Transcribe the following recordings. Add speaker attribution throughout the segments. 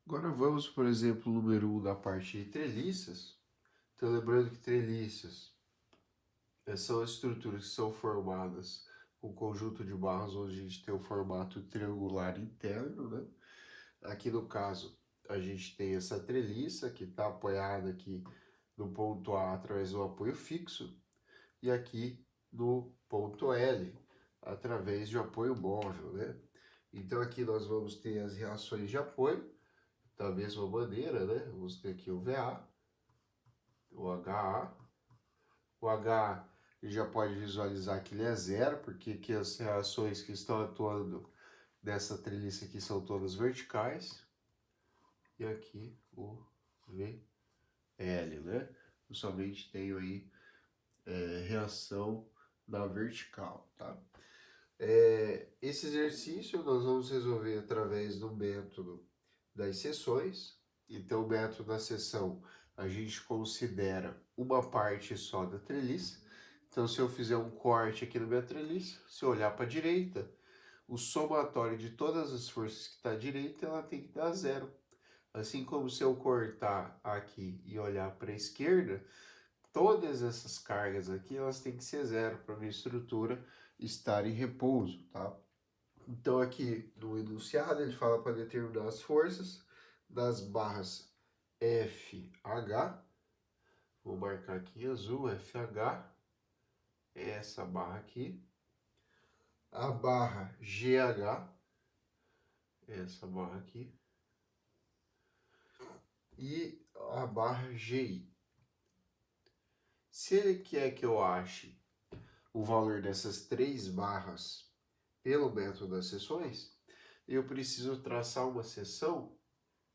Speaker 1: Agora vamos, por exemplo, o número 1 da parte de treliças. Então, lembrando que treliças são as estruturas que são formadas com conjunto de barras onde a gente tem o formato triangular interno, né? Aqui no caso, a gente tem essa treliça que está apoiada aqui no ponto A através do apoio fixo e aqui no ponto L através de apoio móvel, né? Então aqui nós vamos ter as reações de apoio da mesma maneira, né? Vamos ter aqui o VA, o HA, o HA já pode visualizar que ele é zero, porque aqui as reações que estão atuando nessa treliça aqui são todas verticais. E aqui o VL, né? Eu somente tenho aí reação na vertical, tá? Esse exercício nós vamos resolver através do método das seções. Então, o método da seção a gente considera uma parte só da treliça. Então, se eu fizer um corte aqui na minha treliça, se eu olhar para a direita, o somatório de todas as forças que está à direita, ela tem que dar zero. Assim como se eu cortar aqui e olhar para a esquerda, todas essas cargas aqui, elas têm que ser zero para a minha estrutura estar em repouso, tá? Então aqui no enunciado ele fala para determinar as forças das barras FH, vou marcar aqui em azul, FH, essa barra aqui, a barra GH, essa barra aqui, e a barra GI. Se ele quer que eu ache o valor dessas três barras pelo método das seções, eu preciso traçar uma seção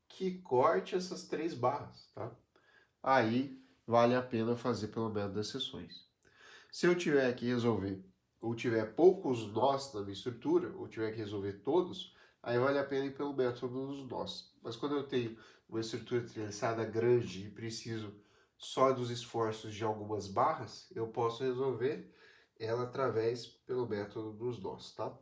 Speaker 1: que corte essas três barras, tá? Aí vale a pena fazer pelo método das seções. Se eu tiver que resolver, ou tiver poucos nós na minha estrutura, ou tiver que resolver todos, aí vale a pena ir pelo método dos nós. Mas quando eu tenho uma estrutura treliçada grande e preciso só dos esforços de algumas barras, eu posso resolver ela através pelo método dos nós, tá?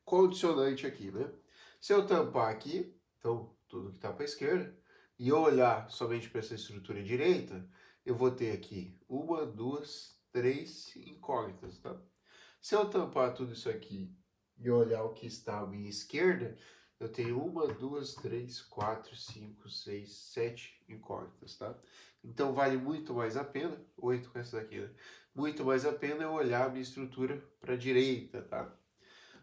Speaker 1: Condicionante aqui, né? Se eu tampar aqui, então tudo que está para a esquerda, e eu olhar somente para essa estrutura direita, eu vou ter aqui uma, duas, três incógnitas, tá? Se eu tampar tudo isso aqui e olhar o que está à minha esquerda, eu tenho uma, duas, três, quatro, cinco, seis, sete incógnitas, tá? Então vale muito mais a pena, oito com essa daqui, né? Muito mais a pena eu olhar a minha estrutura para a direita, tá?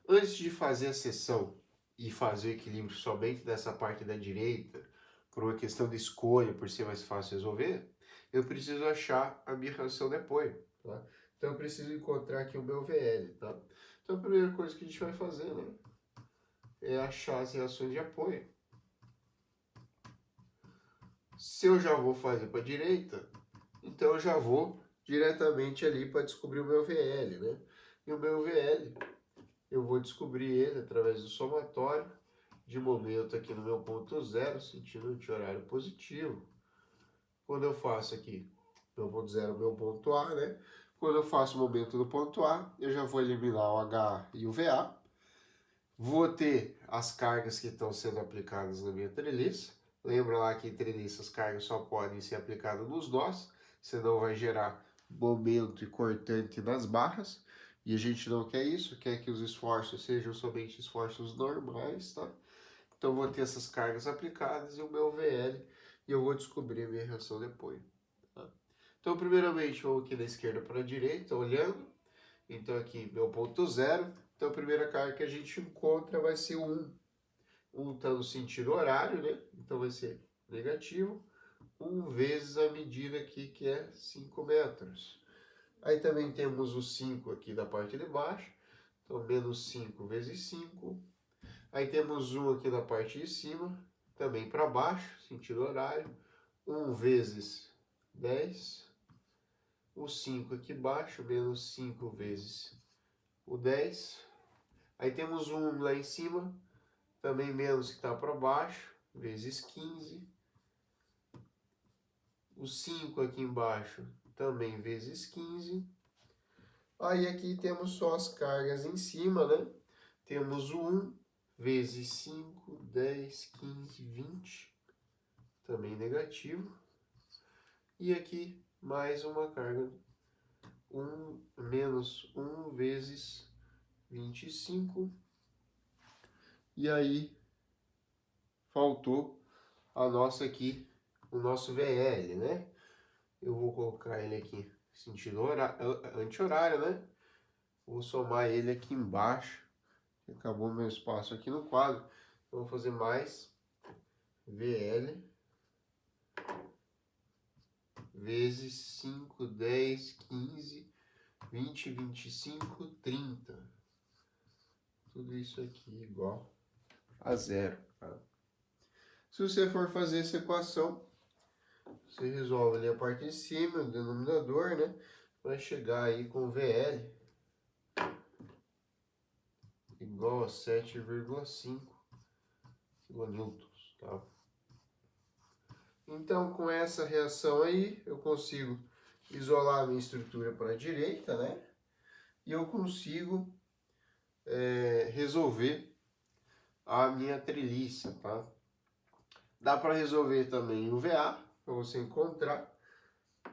Speaker 1: Antes de fazer a seção e fazer o equilíbrio somente dessa parte da direita, por uma questão de escolha, por ser mais fácil resolver, eu preciso achar a minha reação de apoio, tá? Então eu preciso encontrar aqui o meu VL, tá? Então a primeira coisa que a gente vai fazer, né, é achar as reações de apoio. Se eu já vou fazer para a direita, então eu já vou diretamente ali para descobrir o meu VL, né? E o meu VL, eu vou descobrir ele através do somatório de momento aqui no meu ponto zero, sentido anti-horário positivo. Quando eu faço aqui meu ponto zero, meu ponto A, né? Quando eu faço o momento do ponto A, eu já vou eliminar o H e o VA. Vou ter as cargas que estão sendo aplicadas na minha treliça. Lembra lá que em treliça as cargas só podem ser aplicadas nos nós, senão vai gerar momento e cortante nas barras. E a gente não quer isso, quer que os esforços sejam somente esforços normais, tá? Então, eu vou ter essas cargas aplicadas e o meu VL, e eu vou descobrir a minha reação de apoio. Tá? Então, primeiramente, vamos aqui da esquerda para a direita, olhando. Então, aqui, meu ponto zero. Então, a primeira carga que a gente encontra vai ser o 1. 1 está no sentido horário, né? Então, vai ser negativo. 1 vezes a medida aqui, que é 5 metros. Aí também temos o 5 aqui da parte de baixo. Então, menos 5 vezes 5. Aí temos 1 aqui na parte de cima, também para baixo, sentido horário. 1 vezes 10. O 5 aqui embaixo, menos 5 vezes o 10. Aí temos 1 lá em cima, também menos que está para baixo, vezes 15. O 5 aqui embaixo, também vezes 15. Aí aqui temos só as cargas em cima, né? Temos o 1 vezes 5, 10, 15, 20, também negativo. E aqui mais uma carga, menos 1 vezes 25. E aí faltou a nossa aqui, o nosso VL, né? Eu vou colocar ele aqui sentido anti-horário, né? Vou somar ele aqui embaixo. Acabou meu espaço aqui no quadro. Eu vou fazer mais VL vezes 5, 10, 15, 20, 25, 30. Tudo isso aqui igual a zero. Tá? Se você for fazer essa equação, você resolve ali a parte de cima, o denominador, né? Vai chegar aí com VL igual a 7,5 kilonewtons, tá? Então, com essa reação aí, eu consigo isolar a minha estrutura para a direita, né? E eu consigo resolver a minha treliça, tá? Dá para resolver também o VA, para você encontrar.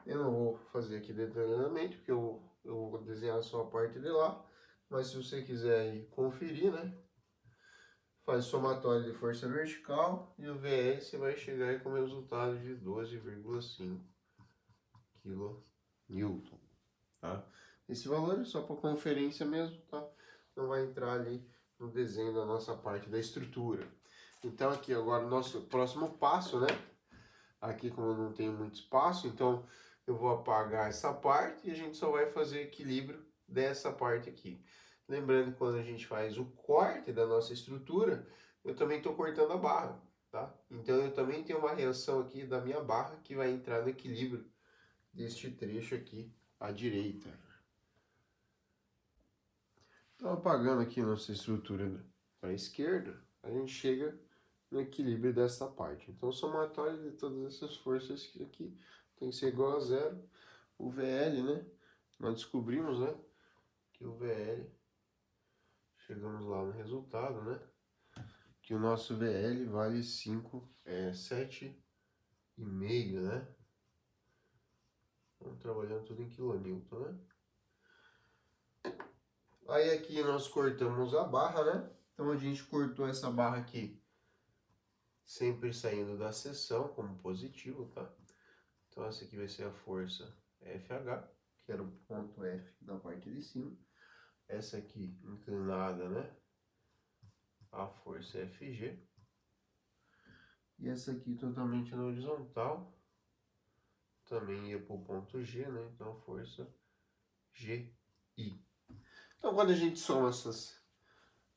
Speaker 1: Eu não vou fazer aqui detalhadamente, porque eu vou desenhar só a parte de lá. Mas se você quiser aí conferir, né? Faz somatório de força vertical e o VS você vai chegar aí com o resultado de 12,5 kN. Tá? Esse valor é só para conferência mesmo, tá? Não vai entrar ali no desenho da nossa parte da estrutura. Então aqui agora o nosso próximo passo, né? Aqui como eu não tenho muito espaço, então eu vou apagar essa parte e a gente só vai fazer equilíbrio dessa parte aqui. Lembrando que quando a gente faz o corte da nossa estrutura, eu também estou cortando a barra, tá? Então eu também tenho uma reação aqui da minha barra que vai entrar no equilíbrio deste trecho aqui à direita. Então apagando aqui nossa estrutura para a esquerda, a gente chega no equilíbrio dessa parte. Então o somatório de todas essas forças aqui tem que ser igual a zero. O VL, né? Nós descobrimos, né? Que o VL, chegamos lá no resultado, né? Que o nosso VL vale 7,5, né? Vamos trabalhando tudo em quilonewton, né? Aí aqui nós cortamos a barra, né? Então a gente cortou essa barra aqui, sempre saindo da seção como positivo, tá? Então essa aqui vai ser a força FH, que era o ponto F da parte de cima. Essa aqui inclinada, né? A força FG. E essa aqui totalmente na horizontal, também ia para o ponto G, né? Então a força GI. Então quando a gente soma essas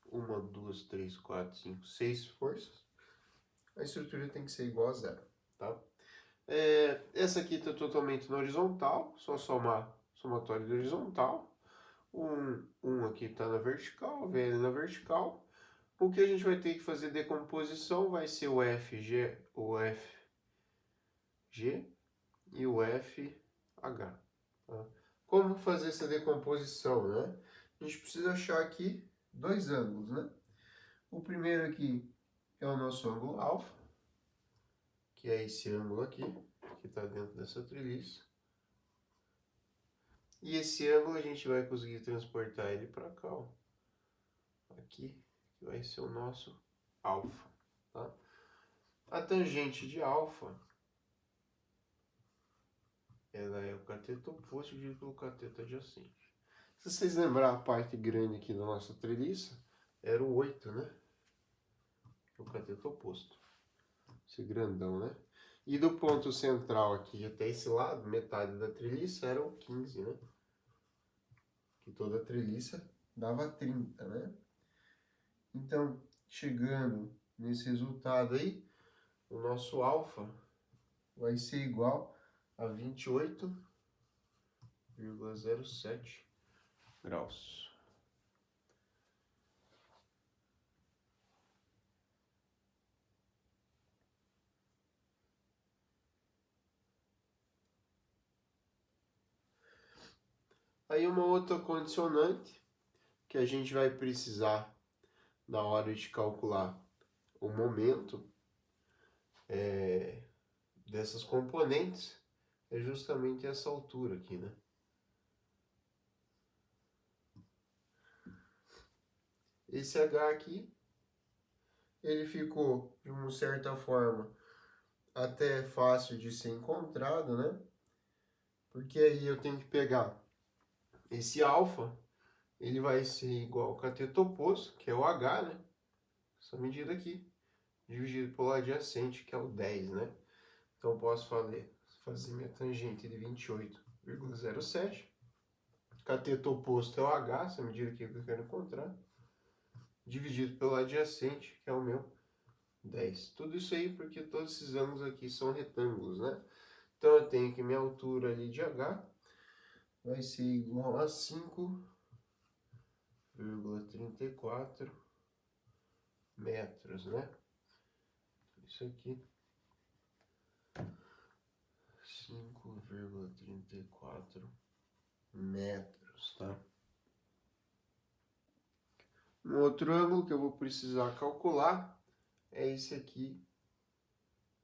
Speaker 1: 1, 2, 3, 4, 5, 6 forças, a estrutura tem que ser igual a zero, tá? Essa aqui está totalmente na horizontal, só somar somatório de horizontal. Um aqui está na vertical, VL na vertical. O que a gente vai ter que fazer decomposição vai ser o FG e o FH. Tá? Como fazer essa decomposição, né? A gente precisa achar aqui dois ângulos, né? O primeiro aqui é o nosso ângulo alfa, que é esse ângulo aqui, que está dentro dessa treliça. E esse ângulo a gente vai conseguir transportar ele para cá, ó. Aqui, que vai ser o nosso alfa, tá? A tangente de alfa, ela é o cateto oposto dividido pelo cateto adjacente. Se vocês lembrarem a parte grande aqui da nossa treliça, era o 8, né? O cateto oposto. Esse grandão, né? E do ponto central aqui até esse lado, metade da treliça, era o 15, né? Que toda a treliça dava 30, né? Então, chegando nesse resultado aí, o nosso alfa vai ser igual a 28,07 graus. Aí uma outra condicionante que a gente vai precisar na hora de calcular o momento dessas componentes é justamente essa altura aqui, né? Esse H aqui, ele ficou de uma certa forma até fácil de ser encontrado, né? Porque aí eu tenho que pegar esse alfa, ele vai ser igual ao cateto oposto, que é o H, né? Essa medida aqui, dividido pelo adjacente, que é o 10, né? Então, eu posso fazer minha tangente de 28,07. Cateto oposto é o H, essa medida aqui que eu quero encontrar, dividido pelo adjacente, que é o meu 10. Tudo isso aí porque todos esses ângulos aqui são retângulos, né? Então, eu tenho que minha altura ali de H vai ser igual a 5,34 metros, né? Isso aqui, 5,34 metros, tá? Um outro ângulo que eu vou precisar calcular é esse aqui,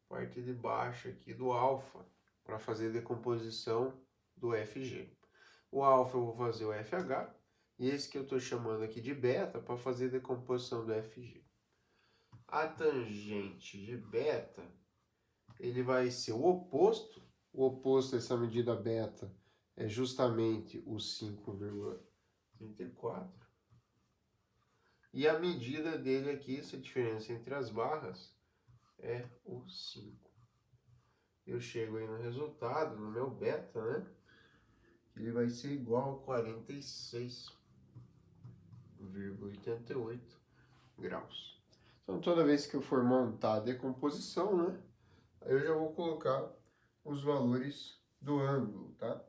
Speaker 1: parte de baixo aqui do alfa, para fazer a decomposição do FG. O alfa eu vou fazer o FH, e esse que eu estou chamando aqui de beta para fazer a decomposição do FG. A tangente de beta, ele vai ser o oposto dessa medida beta é justamente o 5,34. E a medida dele aqui, essa diferença entre as barras, é o 5. Eu chego aí no resultado, no meu beta, né? Ele vai ser igual a 46,88 graus. Então, toda vez que eu for montar a decomposição, né? Eu já vou colocar os valores do ângulo, tá?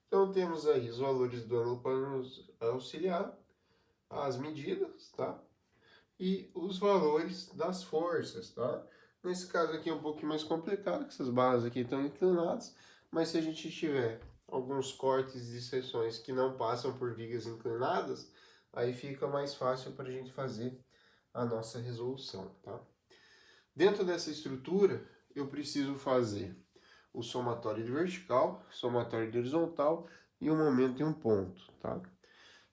Speaker 1: Então, temos aí os valores do ângulo para nos auxiliar, as medidas, tá? E os valores das forças, tá? Nesse caso aqui é um pouquinho mais complicado, que essas barras aqui estão inclinadas, mas se a gente tiver alguns cortes de seções que não passam por vigas inclinadas, aí fica mais fácil para a gente fazer a nossa resolução, tá? Dentro dessa estrutura, eu preciso fazer o somatório de vertical, somatório de horizontal e um momento e um ponto, tá?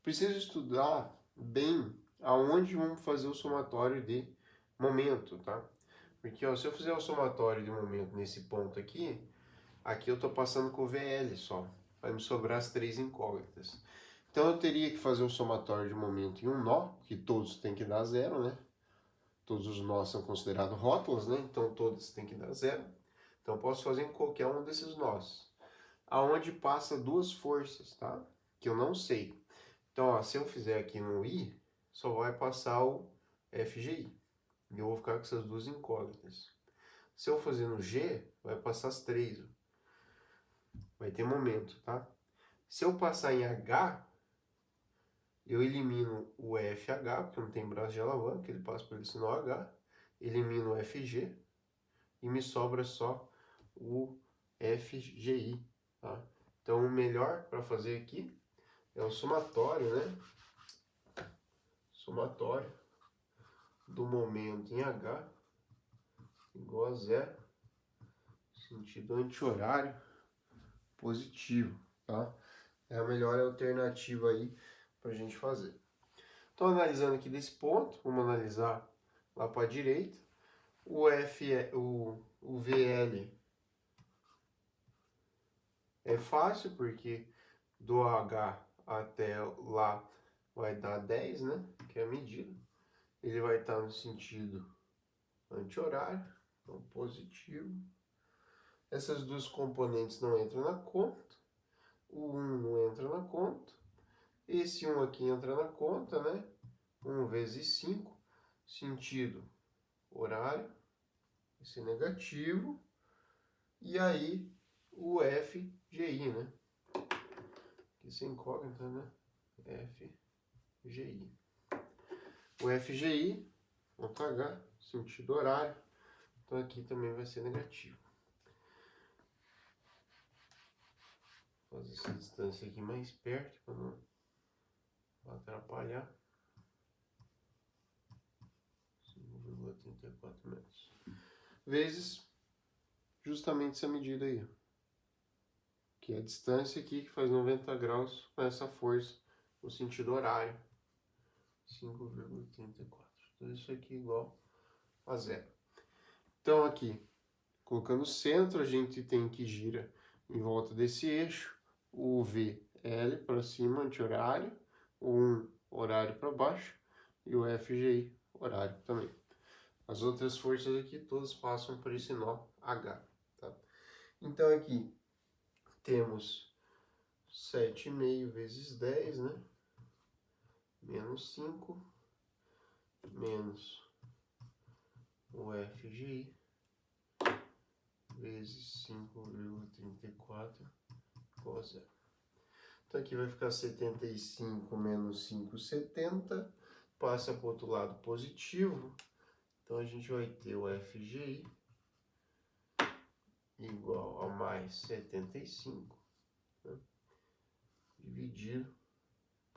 Speaker 1: Preciso estudar bem aonde vamos fazer o somatório de momento, tá? Porque ó, se eu fizer o somatório de momento nesse ponto aqui, aqui eu estou passando com o VL só, vai me sobrar as três incógnitas. Então eu teria que fazer o somatório de momento em um nó, que todos têm que dar zero, né? Todos os nós são considerados rótulos, né? Então todos têm que dar zero. Então eu posso fazer em qualquer um desses nós. Aonde passa duas forças, tá? Que eu não sei. Então, ó, se eu fizer aqui no I, só vai passar o FGI. E eu vou ficar com essas duas incógnitas. Se eu fazer no G, vai passar as três. Vai ter momento, tá? Se eu passar em H, eu elimino o FH, porque não tem braço de alavanca, ele passa pelo sinal H. Elimino o FG e me sobra só o FGI, tá? Então, o melhor para fazer aqui é o somatório, né? Somatório do momento em H igual a zero, sentido anti-horário positivo, tá? É a melhor alternativa aí pra gente fazer. Então, analisando aqui desse ponto, vamos analisar lá para a direita. O VL é fácil, porque do H até lá vai dar 10, né? Que é a medida. Ele vai estar no sentido anti-horário, então positivo. Essas duas componentes não entram na conta. O 1 não entra na conta. Esse 1 aqui entra na conta, né? 1 vezes 5, sentido horário, esse negativo. E aí o FGI, né? Esse é incógnita, né? FGI. O FGI, ponto H, sentido horário. Então aqui também vai ser negativo. Vou fazer essa distância aqui mais perto para não atrapalhar. 5,34 metros. Vezes justamente essa medida aí, ó, que é a distância aqui que faz 90 graus com essa força no sentido horário. 5,34. Então isso aqui é igual a zero. Então aqui, colocando o centro, a gente tem que gira em volta desse eixo, o VL para cima, anti-horário, o 1 horário para baixo e o FGI horário também. As outras forças aqui todas passam por esse nó H. Tá? Então aqui temos 7,5 vezes 10, né? Menos 5, menos o FGI, vezes 5,34 igual a zero. Então aqui vai ficar 75 menos 5, 70. Passa para o outro lado positivo. Então a gente vai ter o FGI igual a mais 75, né? Dividido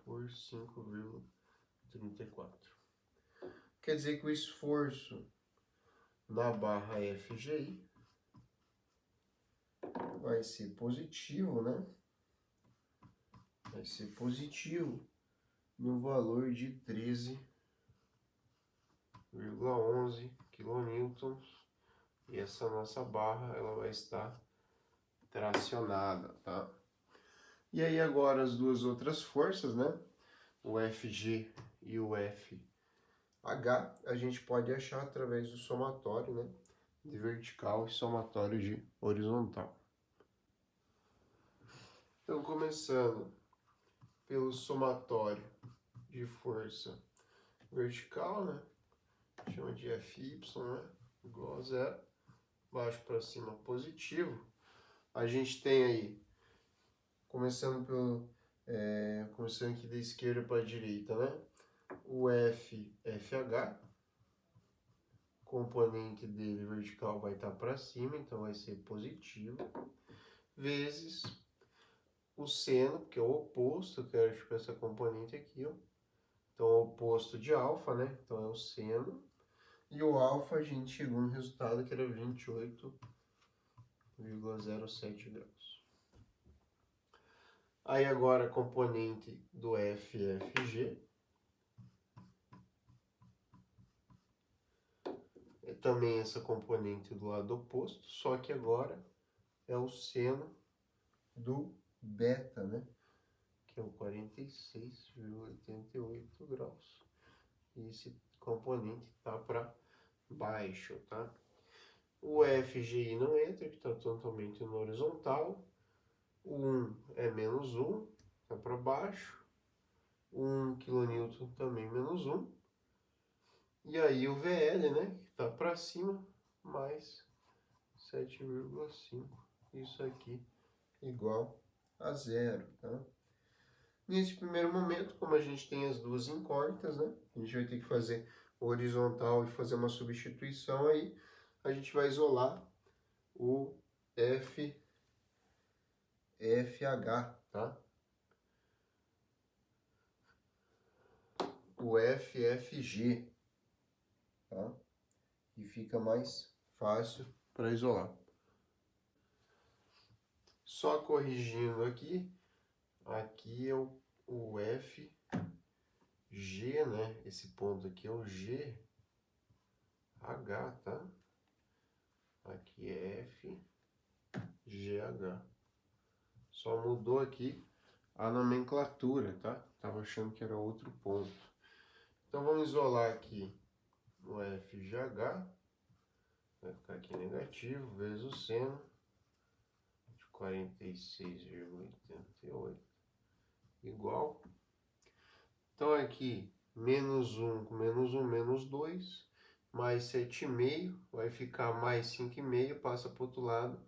Speaker 1: por 5,34. Quer dizer que o esforço na barra FGI vai ser positivo, né? Vai ser positivo no valor de 13,11 quilonewtons. E essa nossa barra, ela vai estar tracionada, tá? E aí agora as duas outras forças, né? O FG e o FH, a gente pode achar através do somatório, né? De vertical e somatório de horizontal. Então, começando pelo somatório de força vertical, né? Chama de FY, né? Igual a zero. Baixo para cima positivo. A gente tem aí, começando aqui da esquerda para a direita, né? O FH, componente dele vertical vai estar para cima, então vai ser positivo, vezes o seno, que é o oposto, eu quero tipo essa componente aqui, ó. Então é o oposto de alfa, né? Então é o seno. E o alfa a gente chegou no resultado que era 28,07 graus. Aí agora a componente do FFG é também essa componente do lado oposto, só que agora é o seno do beta, né? Que é o 46,88 graus. E esse componente tá para baixo, tá? O FGI não entra, que está totalmente no horizontal. O 1 é menos 1, tá para baixo. 1 kN também menos 1. E aí o VL, né, que tá para cima, mais 7,5. Isso aqui igual a zero, tá? Nesse primeiro momento, como a gente tem as duas incógnitas, né, a gente vai ter que fazer horizontal e fazer uma substituição aí, a gente vai isolar o FH, tá? O FFG, tá? E fica mais fácil para isolar. Só corrigindo aqui, aqui é o FG, né? Esse ponto aqui é o GH, tá? Aqui é FGH. Só mudou aqui a nomenclatura, tá? Tava achando que era outro ponto. Então vamos isolar aqui o FGH. Vai ficar aqui negativo, vezes o seno de 46,88 igual. Então aqui, menos 1 com menos 1, menos 2, mais 7,5, vai ficar mais 5,5, passa para o outro lado,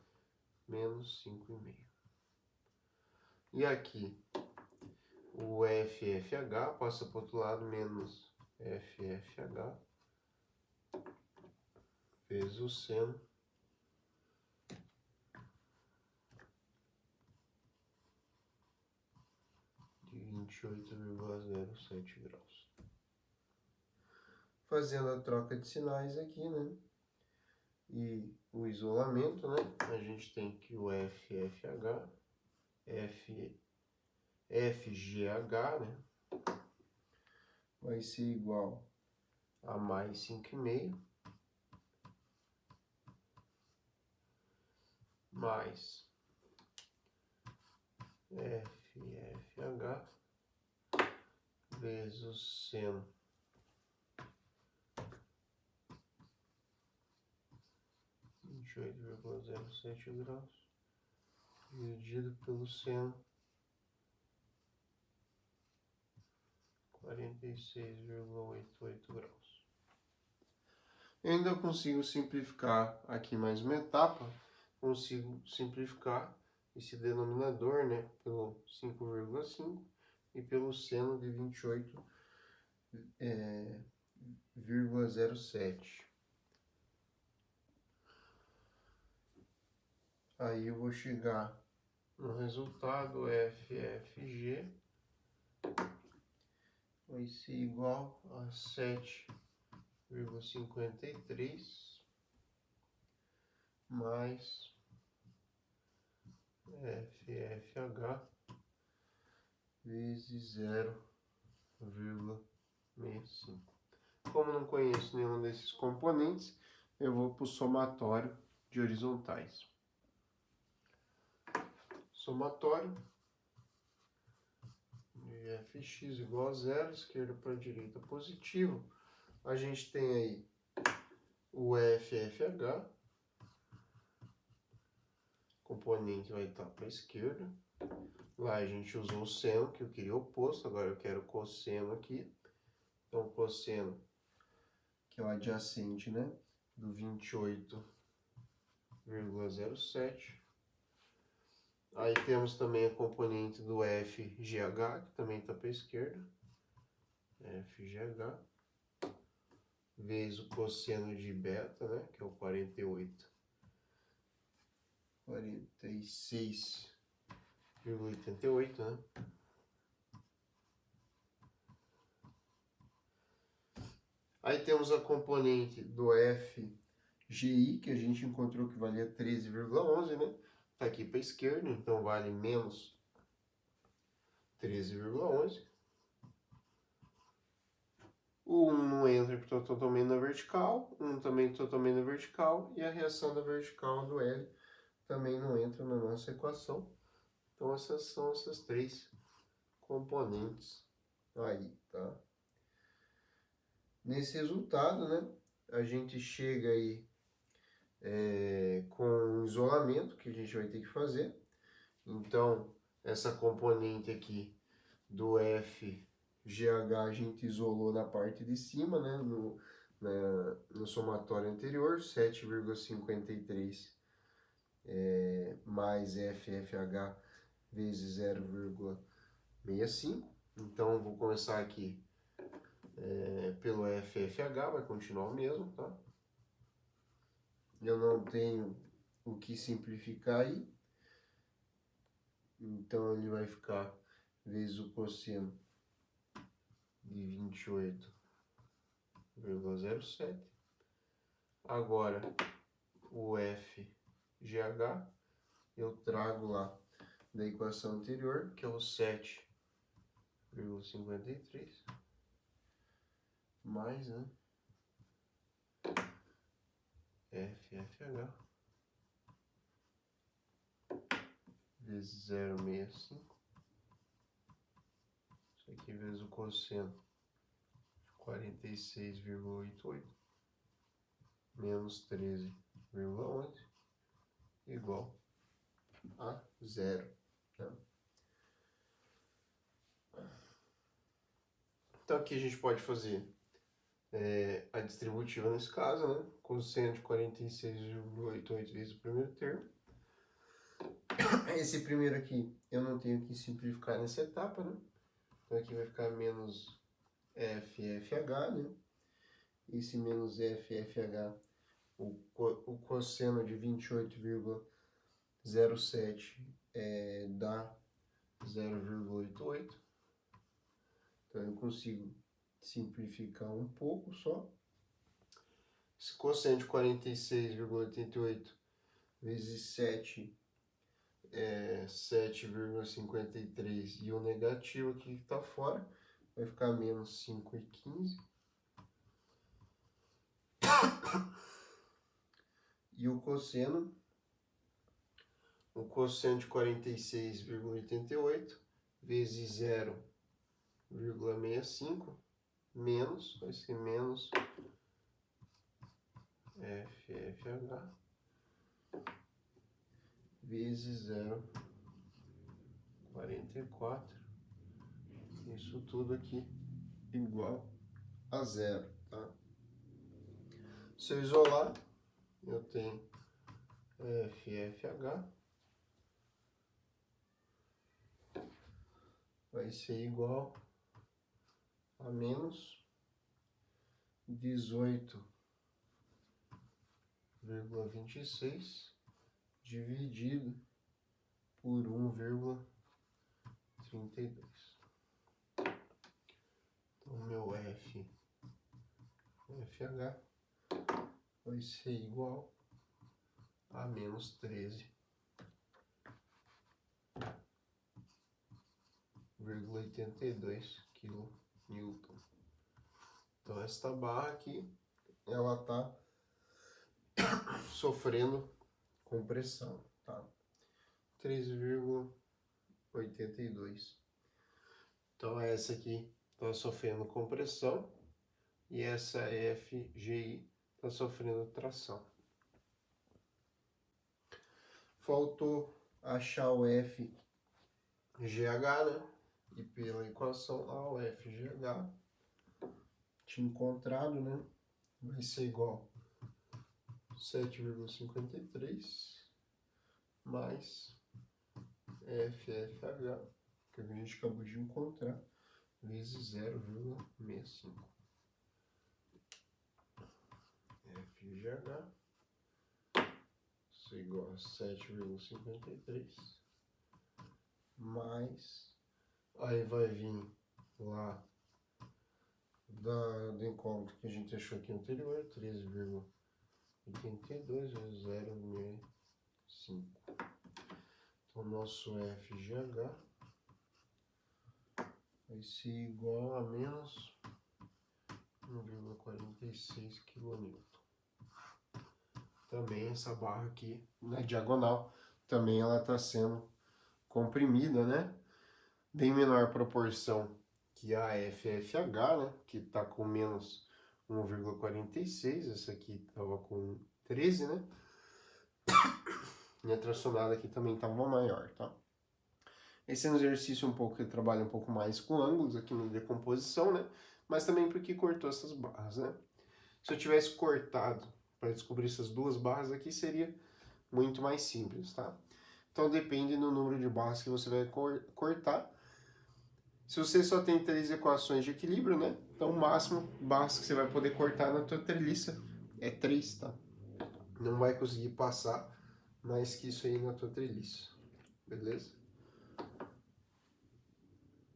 Speaker 1: menos 5,5. E aqui, o FFH passa para o outro lado, menos FFH, vezes o seno de 28,07 graus. fazendo a troca de sinais aqui, né? E o isolamento, né? A gente tem que o FFH, FGH, né? Vai ser igual a mais 5,5 mais FFH vezes o seno de 28,07 graus dividido pelo seno 46,88 graus. Eu ainda consigo simplificar aqui mais uma etapa, consigo simplificar esse denominador, né, pelo 5,5 e pelo seno de 28,07. Aí eu vou chegar no resultado FFG vai ser igual a 7,53 mais FFH vezes 0,65. Como não conheço nenhum desses componentes, eu vou para o somatório de horizontais. Somatório de fx igual a 0, esquerda para direita positivo. A gente tem aí o FFH, componente vai estar para a esquerda. Lá a gente usou o seno, que eu queria oposto, agora eu quero cosseno aqui. Então, cosseno, que é o adjacente, né, do 28,07. Aí temos também a componente do FGH, que também está para a esquerda. FGH. Vezes o cosseno de beta, né, que é o 46,88, né? Aí temos a componente do FGI, que a gente encontrou que valia 13,11, né? Tá aqui para a esquerda, então vale menos 13,11. O 1 não entra porque está totalmente na vertical, 1 também totalmente na vertical, e a reação da vertical do L também não entra na nossa equação. Então essas são essas três componentes aí, tá? Nesse resultado, né, a gente chega aí com o isolamento que a gente vai ter que fazer. Então, essa componente aqui do FGH a gente isolou na parte de cima, né, no somatório anterior, 7,53 mais FFH vezes 0,65. Então, vou começar aqui pelo FFH, vai continuar o mesmo, tá? Eu não tenho o que simplificar aí. Então, ele vai ficar vezes o cosseno de 28,07. Agora, o FGH, eu trago lá da equação anterior, que é o 7,53, mais, né, FFH vezes 0,65. Isso aqui vezes o cosseno 46,88 menos 13,11 igual a 0. Tá? Então aqui a gente pode fazer a distributiva nesse caso, né? Cosseno de 46,88 vezes o primeiro termo. Esse primeiro aqui eu não tenho que simplificar nessa etapa, né? Então aqui vai ficar menos FFH, né? Esse menos FFH, o cosseno de 28,07 dá 0,88. Então eu consigo simplificar um pouco só, Esse quociente de 46,88 vezes 7 é 7,53 e o negativo aqui que está fora vai ficar menos 5,15. E o cosseno de 46,88 vezes 0,65 menos, vai ser menos FFH vezes 0,44. Isso tudo aqui igual a zero, tá? Se eu isolar, eu tenho FFH vai ser igual a menos 18,26 dividido por 1,32. Então, meu FH vai ser igual a menos 13,82 kN. Então, esta barra aqui, ela está sofrendo compressão, tá? 13,82. Então, essa aqui está sofrendo compressão e essa FGI está sofrendo tração. Faltou achar o FGH, né? E pela equação lá, o FGH tinha encontrado, né? Vai ser igual a 7,53 mais FFH, que a gente acabou de encontrar, vezes 0,65. FGH isso é igual a 7,53 mais, aí vai vir lá do incógnito que a gente achou aqui anterior, 13,82 vezes 0,65. Então, nosso FGH vai ser igual a menos 1,46 kN. Também essa barra aqui na diagonal, também ela está sendo comprimida, né? Bem menor proporção que a FFH, né? Que está com menos 1,46, essa aqui estava com 13, né? E a tracionada aqui também estava maior, tá? Esse é um exercício um pouco que trabalha um pouco mais com ângulos aqui na decomposição, né? Mas também porque cortou essas barras, né? Se eu tivesse cortado para descobrir essas duas barras aqui, seria muito mais simples, tá? Então depende do número de barras que você vai cortar. Se você só tem 3 equações de equilíbrio, né? Então o máximo barras que você vai poder cortar na tua treliça é 3, tá? Não vai conseguir passar mais que isso aí na tua treliça, beleza?